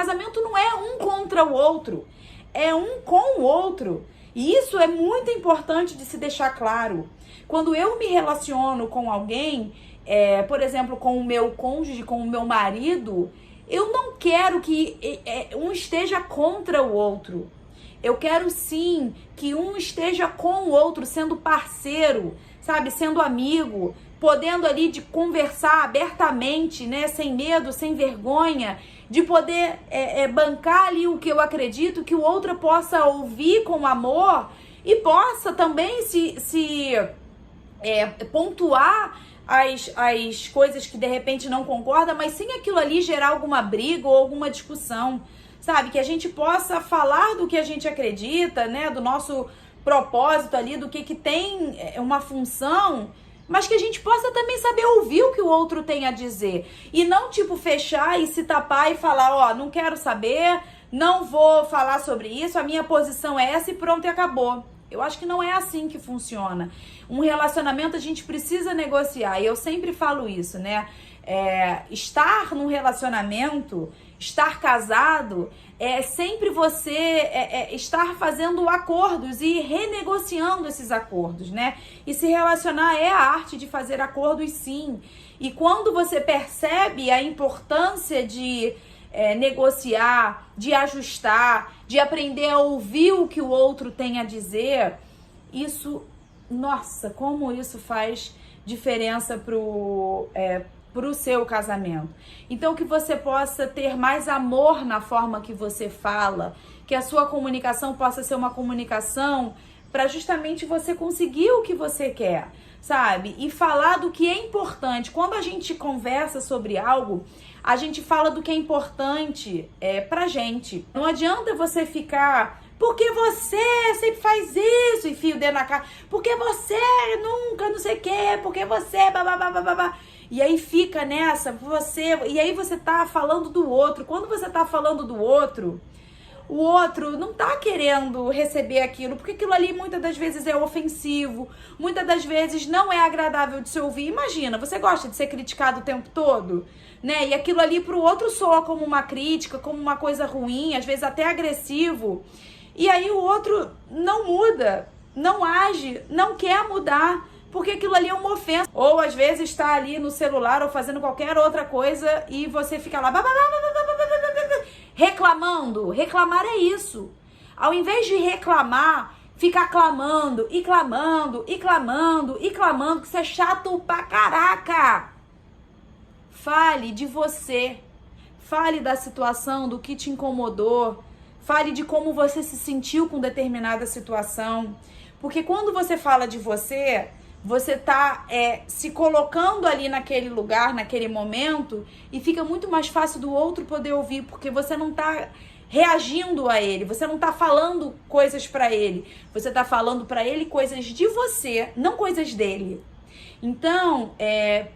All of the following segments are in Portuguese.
casamento não é um contra o outro, é um com o outro. E isso é muito importante de se deixar claro. Quando eu me relaciono com alguém, por exemplo, com o meu cônjuge, com o meu marido, eu não quero que um esteja contra o outro. Eu quero sim que um esteja com o outro, sendo parceiro, sabe? Sendo amigo, podendo ali de conversar abertamente, né? Sem medo, sem vergonha, de poder bancar ali o que eu acredito, que o outro possa ouvir com amor e possa também se pontuar as coisas que de repente não concorda, mas sem aquilo ali gerar alguma briga ou alguma discussão. Sabe, que a gente possa falar do que a gente acredita, né, do nosso propósito ali, do que tem uma função, mas que a gente possa também saber ouvir o que o outro tem a dizer. E não, tipo, fechar e se tapar e falar, ó, não quero saber, não vou falar sobre isso, a minha posição é essa e pronto, e acabou. Eu acho que não é assim que funciona. Um relacionamento a gente precisa negociar, e eu sempre falo isso, né? Estar num relacionamento, estar casado, é sempre você estar fazendo acordos e renegociando esses acordos, né? E se relacionar é a arte de fazer acordos, sim. E quando você percebe a importância de negociar, de ajustar, de aprender a ouvir o que o outro tem a dizer, isso, nossa, como isso faz diferença pro seu casamento. Então, que você possa ter mais amor na forma que você fala, que a sua comunicação possa ser uma comunicação para justamente você conseguir o que você quer, sabe? E falar do que é importante. Quando a gente conversa sobre algo, a gente fala do que é importante pra gente. Não adianta você ficar... Porque você sempre faz isso, enfia o dedo na cara. Porque você nunca, não sei o quê. Porque você... babá. E aí fica nessa, e aí você tá falando do outro. Quando você tá falando do outro, o outro não tá querendo receber aquilo, porque aquilo ali muitas das vezes é ofensivo, muitas das vezes não é agradável de se ouvir. Imagina, você gosta de ser criticado o tempo todo, né? E aquilo ali pro outro soa como uma crítica, como uma coisa ruim, às vezes até agressivo. E aí o outro não muda, não age, não quer mudar, porque aquilo ali é uma ofensa. Ou às vezes está ali no celular ou fazendo qualquer outra coisa e você fica lá reclamando. Reclamar é isso. Ao invés de reclamar, ficar clamando, que isso é chato pra caraca. Fale de você. Fale da situação, do que te incomodou. Fale de como você se sentiu com determinada situação. Porque quando você fala de você... Você tá se colocando ali naquele lugar, naquele momento, e fica muito mais fácil do outro poder ouvir, porque você não tá reagindo a ele, você não tá falando coisas pra ele, você tá falando pra ele coisas de você, não coisas dele. Então,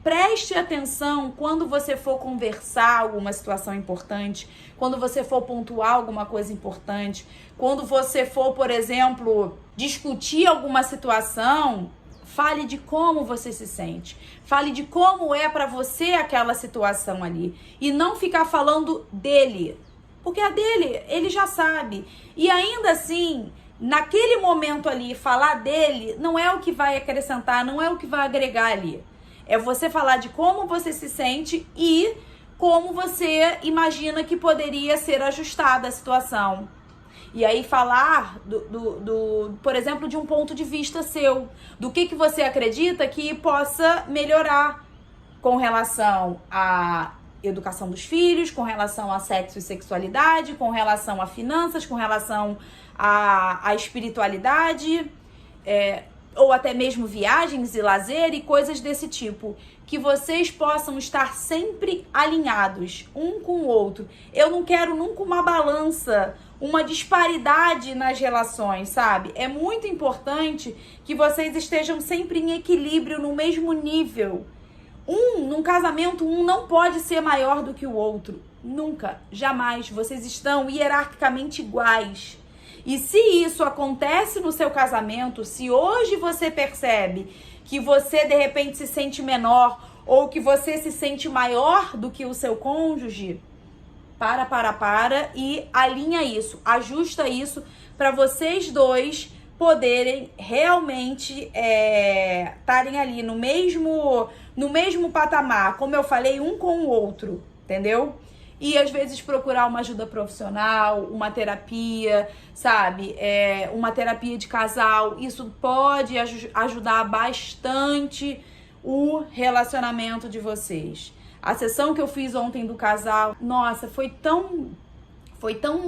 preste atenção quando você for conversar alguma situação importante, quando você for pontuar alguma coisa importante, quando você for, por exemplo, discutir alguma situação. Fale de como você se sente. Fale de como é pra você aquela situação ali. E não ficar falando dele. Porque a dele, ele já sabe. E ainda assim, naquele momento ali, falar dele não é o que vai acrescentar, não é o que vai agregar ali. É você falar de como você se sente e como você imagina que poderia ser ajustada a situação. E aí falar, por exemplo, de um ponto de vista seu. Do que você acredita que possa melhorar com relação à educação dos filhos, com relação a sexo e sexualidade, com relação a finanças, com relação à espiritualidade, ou até mesmo viagens e lazer e coisas desse tipo. Que vocês possam estar sempre alinhados um com o outro. Eu não quero nunca uma balança, uma disparidade nas relações, sabe? É muito importante que vocês estejam sempre em equilíbrio, no mesmo nível. Num casamento, um não pode ser maior do que o outro. Nunca, jamais. Vocês estão hierarquicamente iguais. E se isso acontece no seu casamento, se hoje você percebe que você de repente se sente menor ou que você se sente maior do que o seu cônjuge, para e alinha isso, ajusta isso para vocês dois poderem realmente estarem ali no mesmo patamar, como eu falei, um com o outro, entendeu? E às vezes procurar uma ajuda profissional, uma terapia, sabe? Uma terapia de casal, isso pode ajudar bastante o relacionamento de vocês. A sessão que eu fiz ontem do casal, nossa, foi tão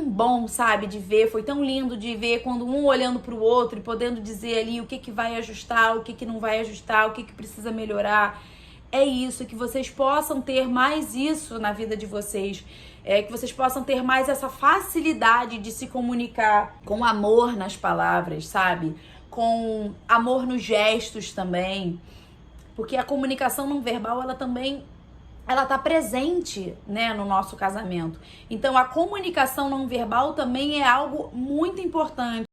bom, sabe, de ver, foi tão lindo de ver quando um olhando pro outro e podendo dizer ali o que vai ajustar, o que não vai ajustar, o que precisa melhorar. É isso, que vocês possam ter mais isso na vida de vocês, que vocês possam ter mais essa facilidade de se comunicar com amor nas palavras, sabe? Com amor nos gestos também, porque a comunicação não verbal, ela tá presente, né, no nosso casamento. Então, a comunicação não verbal também é algo muito importante.